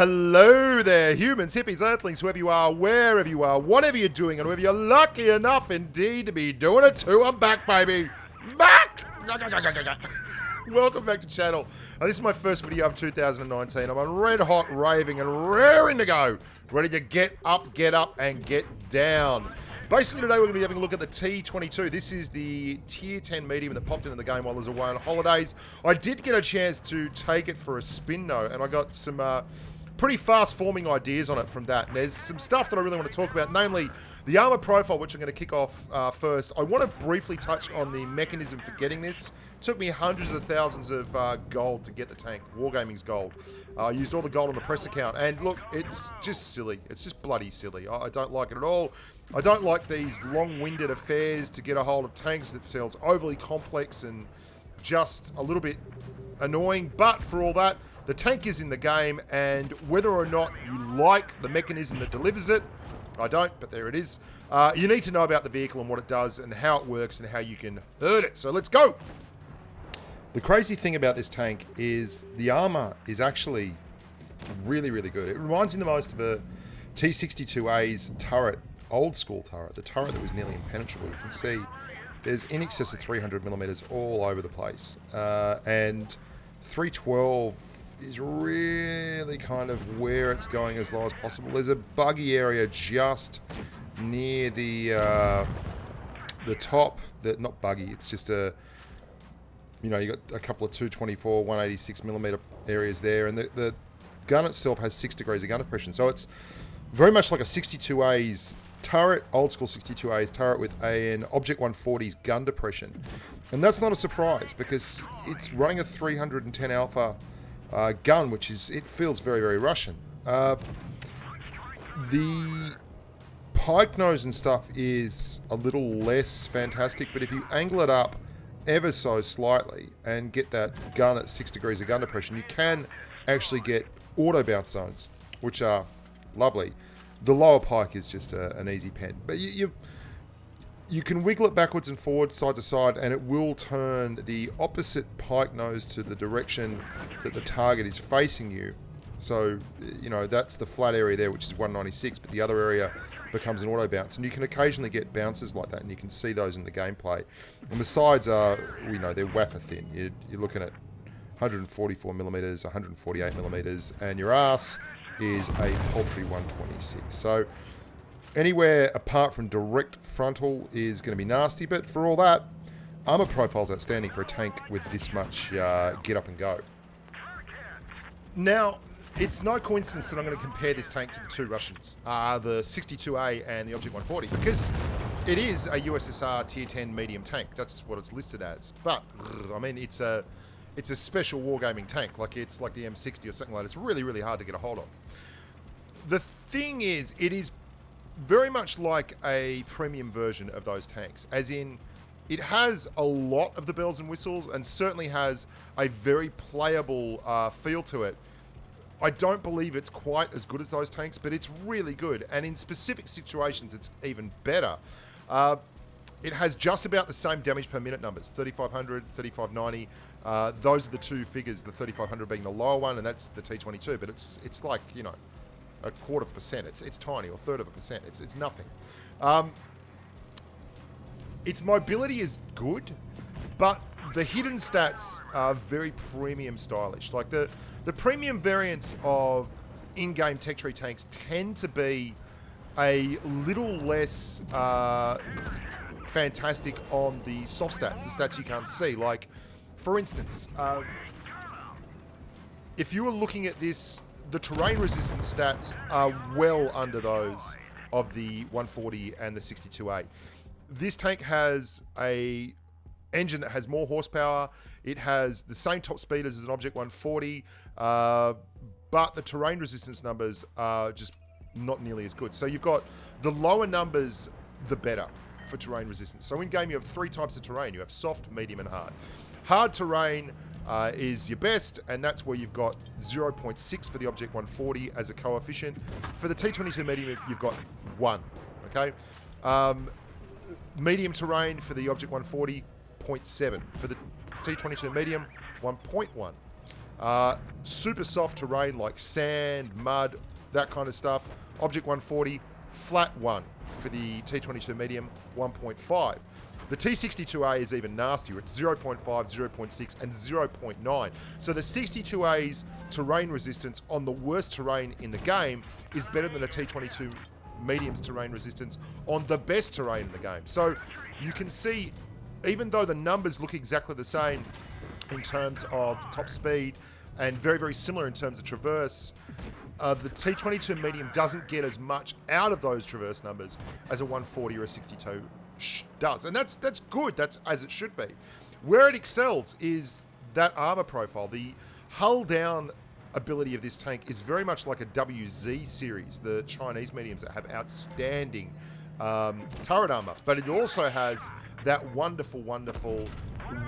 Hello there, humans, hippies, earthlings, whoever you are, wherever you are, whatever you're doing, and whoever you're lucky enough indeed to be doing it too. I'm back, baby. Back! Welcome back to the channel. This is my first video of 2019. I'm on red hot, raving, and raring to go. Ready to get up, and get down. Basically today we're going to be having a look at the T-22. This is the tier 10 medium that popped into the game while I was away on holidays. I did get a chance to take it for a spin though, and I got some pretty fast forming ideas on it from that. And there's some stuff that I really want to talk about, namely the armor profile, which I'm going to kick off first. I want to briefly touch on the mechanism for getting this. It took me hundreds of thousands of gold to get the tank, Wargaming's gold. I used all the gold on the press account, and look, it's just silly. It's just bloody silly. I don't like it at all. I don't like these long-winded affairs to get a hold of tanks that feels overly complex and just a little bit annoying. But for all that, the tank is in the game, and whether or not you like the mechanism that delivers it, I don't, but there it is. You need to know about the vehicle and what it does and how it works and how you can hurt it. So let's go. The crazy thing about this tank is the armor is actually really, really good. It reminds me the most of a T-22A's turret, old school turret, the turret that was nearly impenetrable. You can see there's in excess of 300 millimeters all over the place. And 312 is really kind of where it's going as low as possible. There's a buggy area just near the top, not buggy, it's just a, you know, you got a couple of 224, 186 millimeter areas there, and the gun itself has 6 degrees of gun depression. So it's very much like a 62A's turret, old school 62A's turret with an Object 140's gun depression. And that's not a surprise because it's running a 310 alpha gun, which is, it feels very, very Russian. The pike nose and stuff is a little less fantastic, but if you angle it up ever so slightly and get that gun at 6 degrees of gun depression, you can actually get auto bounce zones, which are lovely. The lower pike is just an easy pen, but you can wiggle it backwards and forwards, side to side, and it will turn the opposite pike nose to the direction that the target is facing you. So, you know, that's the flat area there, which is 196, but the other area becomes an auto bounce, and you can occasionally get bounces like that, and you can see those in the gameplay. And the sides are, you know, they're wafer thin. You're looking at 144 millimeters, 148 millimeters, and your ass is a paltry 126. So anywhere apart from direct frontal is going to be nasty, but for all that, armor profile's outstanding for a tank with this much get up and go. Now, it's no coincidence that I'm going to compare this tank to the two Russians, the 62A and the Object 140, because it is a USSR tier 10 medium tank. That's what it's listed as. But I mean, it's a special wargaming tank, like it's like the M60 or something like that. It's really, really hard to get a hold of. The thing is, it is very much like a premium version of those tanks, as in it has a lot of the bells and whistles and certainly has a very playable feel to it. I don't believe it's quite as good as those tanks, but it's really good, and in specific situations it's even better. It has just about the same damage per minute numbers, 3500, 3590. Those are the two figures, the 3500 being the lower one, and that's the T-22, but it's like, you know, 0.25%. It's tiny, or 1/3%. It's nothing. Its mobility is good, but the hidden stats are very premium stylish. Like the premium variants of in-game tech tree tanks tend to be a little less fantastic on the soft stats, the stats you can't see. Like, for instance, if you were looking at this, the terrain resistance stats are well under those of the 140 and the 62A. This tank has a engine that has more horsepower. It has the same top speed as an Object 140, but the terrain resistance numbers are just not nearly as good. So you've got the lower numbers, the better for terrain resistance. So in game you have 3 types of terrain. You have soft, medium, and hard. Hard terrain is your best, and that's where you've got 0.6 for the Object 140 as a coefficient. For the T-22 medium, you've got 1, okay? Medium terrain for the Object 140, 0.7. For the T-22 medium, 1.1. Super soft terrain like sand, mud, that kind of stuff. Object 140, flat 1 for the T-22 medium, 1.5. The T-62A is even nastier. It's 0.5, 0.6, and 0.9. So the 62A's terrain resistance on the worst terrain in the game is better than the T-22 medium's terrain resistance on the best terrain in the game. So you can see, even though the numbers look exactly the same in terms of top speed and very, very similar in terms of traverse, the T-22 medium doesn't get as much out of those traverse numbers as a 140 or a 62 does. And that's good. That's as it should be. Where it excels is that armor profile. The hull down ability of this tank is very much like a WZ series, the Chinese mediums that have outstanding turret armor. But it also has that wonderful, wonderful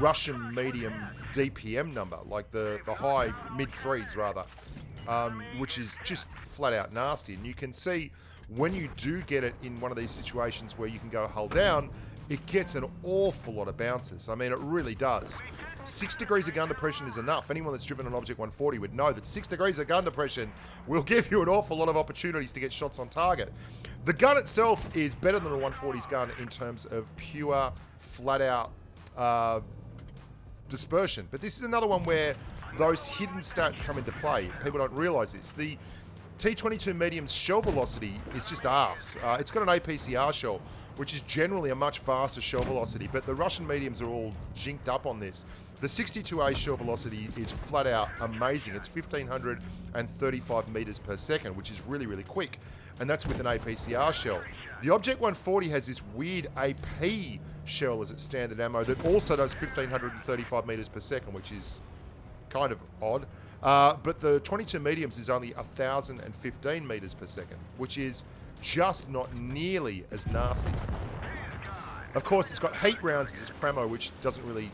Russian medium DPM number, like the high mid-3s rather, which is just flat out nasty. And you can see when you do get it in one of these situations where you can go hull down, it gets an awful lot of bounces. I mean, it really does. 6 degrees of gun depression is enough. Anyone that's driven an Object 140 would know that 6 degrees of gun depression will give you an awful lot of opportunities to get shots on target. The gun itself is better than a 140's gun in terms of pure, flat-out dispersion. But this is another one where those hidden stats come into play. People don't realise this. The T-22 medium's shell velocity is just arse. It's got an APCR shell, which is generally a much faster shell velocity, but the Russian mediums are all jinked up on this. The 62A shell velocity is flat out amazing. It's 1,535 meters per second, which is really, really quick, and that's with an APCR shell. The Object 140 has this weird AP shell as its standard ammo that also does 1,535 meters per second, which is kind of odd. But the 22 mediums is only 1,015 meters per second, which is just not nearly as nasty. Of course, it's got heat rounds as its pramo, which doesn't really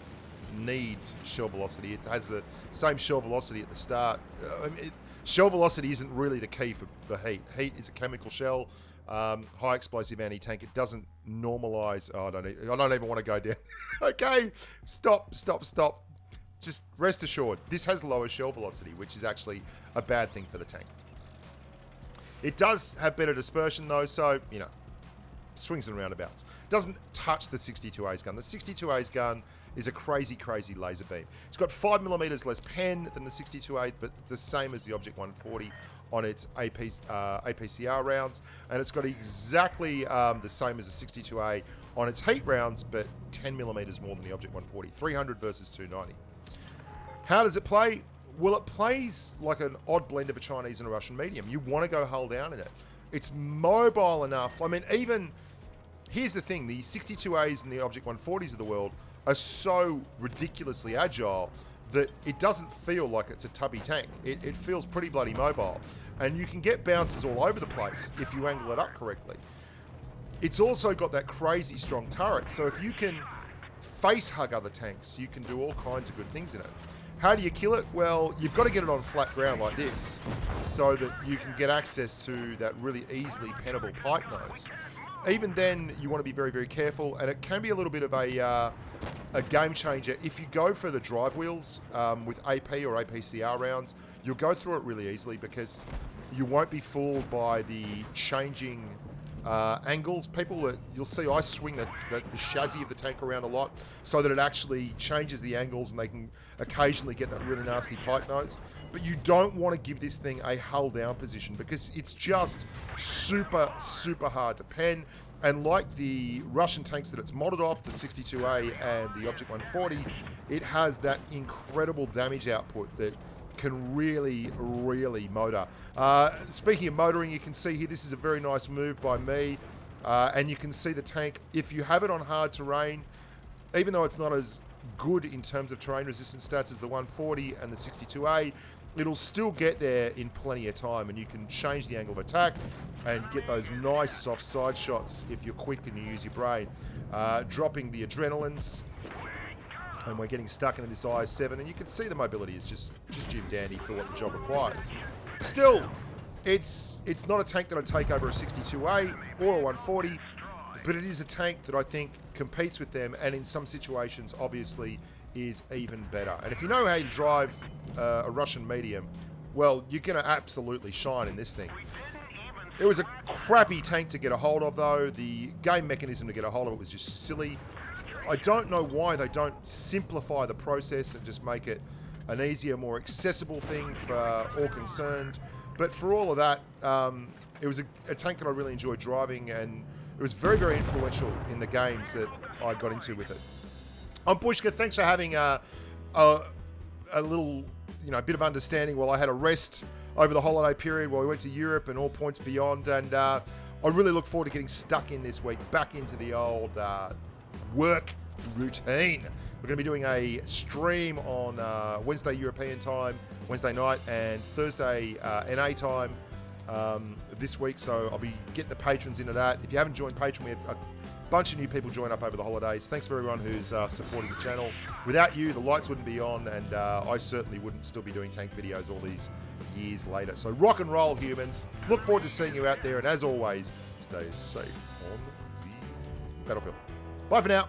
need shell velocity. It has the same shell velocity at the start. Shell velocity isn't really the key for the heat. Heat is a chemical shell, high explosive anti-tank. It doesn't normalize. Oh, I don't even want to go down. Okay, stop. Just rest assured, this has lower shell velocity, which is actually a bad thing for the tank. It does have better dispersion though, so, you know, swings and roundabouts. Doesn't touch the 62A's gun. The 62A's gun is a crazy, crazy laser beam. It's got 5mm less pen than the 62A, but the same as the Object 140 on its APCR rounds. And it's got exactly the same as the 62A on its heat rounds, but 10mm more than the Object 140. 300 versus 290. How does it play? Well, it plays like an odd blend of a Chinese and a Russian medium. You want to go hull down in it. It's mobile enough. I mean, even, here's the thing, the 62As and the Object 140s of the world are so ridiculously agile that it doesn't feel like it's a tubby tank. It feels pretty bloody mobile. And you can get bounces all over the place if you angle it up correctly. It's also got that crazy strong turret. So if you can face hug other tanks, you can do all kinds of good things in it. How do you kill it? Well, you've got to get it on flat ground like this so that you can get access to that really easily pennable pipe nose. Even then, you want to be very, very careful, and it can be a little bit of a game changer. If you go for the drive wheels with AP or APCR rounds, you'll go through it really easily because you won't be fooled by the changing angles. You'll see I swing the chassis of the tank around a lot so that it actually changes the angles and they can occasionally get that really nasty pipe nose. But you don't want to give this thing a hull down position because it's just super, super hard to pen. And like the Russian tanks that it's modded off, the 62A and the Object 140, it has that incredible damage output that can really, really motor. Speaking of motoring, you can see here, this is a very nice move by me. And you can see the tank, if you have it on hard terrain, even though it's not as good in terms of terrain resistance stats as the 140 and the 62A, it'll still get there in plenty of time, and you can change the angle of attack and get those nice soft side shots if you're quick and you use your brain. Dropping the adrenalines, and we're getting stuck into this IS-7, and you can see the mobility is just Jim Dandy for what the job requires. Still, it's not a tank that'll take over a 62A or a 140, but it is a tank that I think competes with them, and in some situations, obviously, is even better. And if you know how you drive a Russian medium, well, you're going to absolutely shine in this thing. It was a crappy tank to get a hold of, though. The game mechanism to get a hold of it was just silly. I don't know why they don't simplify the process and just make it an easier, more accessible thing for all concerned. But for all of that, it was a tank that I really enjoyed driving, and it was very, very influential in the games that I got into with it. I'm Bushka. Thanks for having a little, bit of understanding while I had a rest over the holiday period while we went to Europe and all points beyond. And I really look forward to getting stuck in this week, back into the old work routine. We're going to be doing a stream on Wednesday European time, Wednesday night, and Thursday NA time this week. So I'll be getting the patrons into that. If you haven't joined Patreon, we had a bunch of new people join up over the holidays. Thanks for everyone who's supporting the channel. Without you, the lights wouldn't be on, and I certainly wouldn't still be doing tank videos all these years later. So rock and roll, humans. Look forward to seeing you out there, and as always, stay safe on the battlefield. Bye for now.